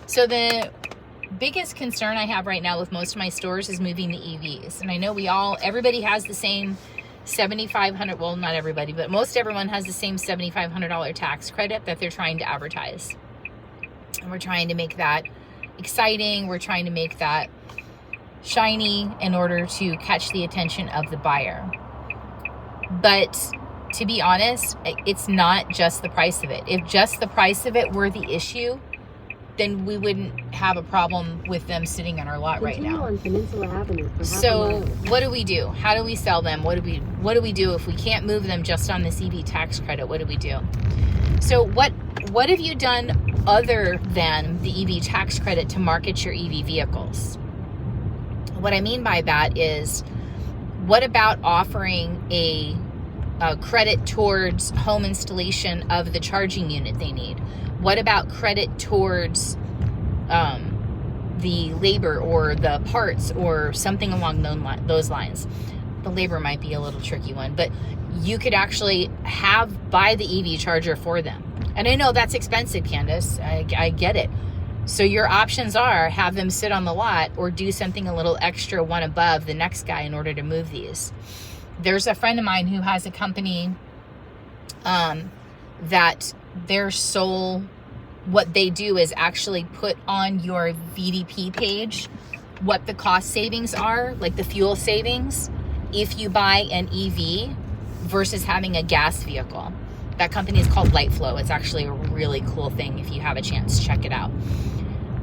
So the biggest concern I have right now with most of my stores is moving the EVs. And I know everybody has the same $7,500, well, not everybody, but most everyone has the same $7,500 tax credit that they're trying to advertise. And we're trying to make that exciting. We're trying to make that shiny in order to catch the attention of the buyer. But to be honest, it's not just the price of it. If just the price of it were the issue, then we wouldn't have a problem with them sitting on our lot right now. On Peninsula Avenue for so what do we do? How do we sell them? What do we do if we can't move them just on this EV tax credit? What do we do? So what have you done other than the EV tax credit to market your EV vehicles? What I mean by that is, what about offering a credit towards home installation of the charging unit they need? What about credit towards the labor or the parts or something along those lines? The labor might be a little tricky one, but you could actually buy the EV charger for them. And I know that's expensive, Candace. I get it. So your options are have them sit on the lot or do something a little extra one above the next guy in order to move these. There's a friend of mine who has a company that their sole, what they do is actually put on your VDP page what the cost savings are, like the fuel savings, if you buy an EV versus having a gas vehicle. That company is called Lightflow. It's actually a really cool thing. If you have a chance, check it out.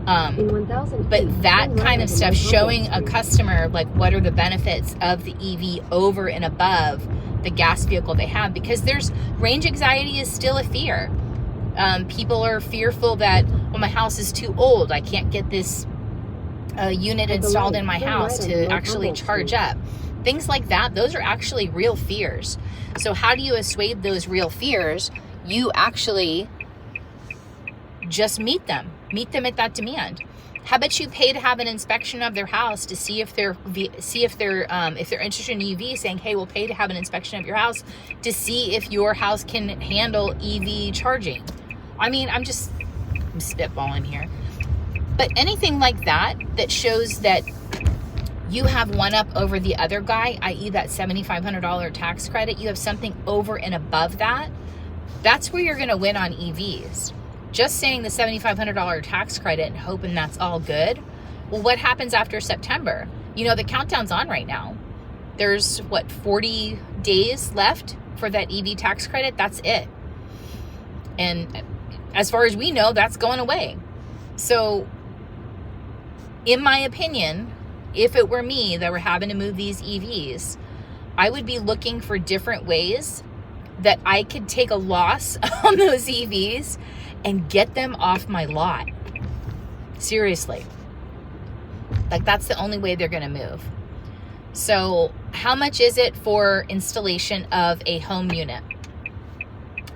But that kind of stuff, showing a customer like what are the benefits of the EV over and above the gas vehicle they have, because there's range anxiety is still a fear. People are fearful that, well, my house is too old. I can't get this unit installed in my house to actually charge up. Things like that, those are actually real fears. So how do you assuage those real fears? You actually just meet them at that demand. How about you pay to have an inspection of their house to see if they're interested in EV, saying, hey, we'll pay to have an inspection of your house to see if your house can handle EV charging. I mean, I'm spitballing here. But anything like that shows that you have one up over the other guy, i.e. that $7,500 tax credit, you have something over and above that, that's where you're going to win on EVs. Just saying the $7,500 tax credit and hoping that's all good. Well, what happens after September? You know, the countdown's on right now. There's 40 days left for that EV tax credit. That's it. And as far as we know, that's going away. So in my opinion, if it were me that were having to move these EVs, I would be looking for different ways that I could take a loss on those EVs and get them off my lot. Seriously. Like, that's the only way they're going to move. So how much is it for installation of a home unit?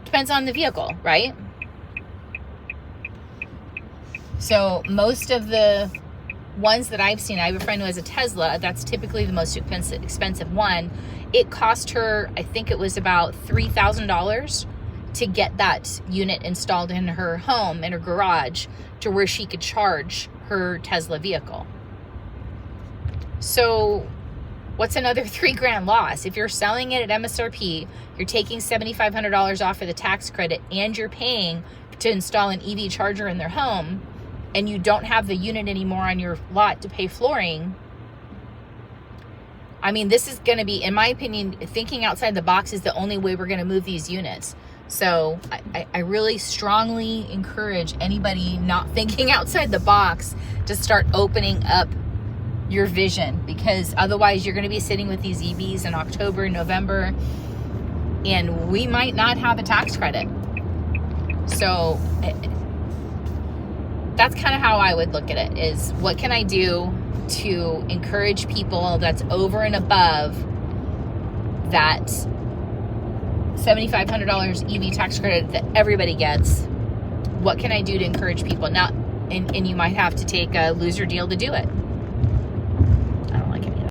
Depends on the vehicle, right? So most of the ones that I've seen, I have a friend who has a Tesla. That's typically the most expensive one. It cost her, I think it was about $3,000 to get that unit installed in her home, in her garage, to where she could charge her Tesla vehicle. So what's another $3,000 loss? If you're selling it at MSRP, you're taking $7,500 off of the tax credit, and you're paying to install an EV charger in their home, and you don't have the unit anymore on your lot to pay flooring. I mean, this is going to be, in my opinion, thinking outside the box is the only way we're going to move these units. So I really strongly encourage anybody not thinking outside the box to start opening up your vision, because otherwise you're going to be sitting with these EVs in October, November, and we might not have a tax credit. So that's kind of how I would look at it, is what can I do to encourage people that's over and above that $7,500 EV tax credit that everybody gets. What can I do to encourage people? Now, and you might have to take a loser deal to do it.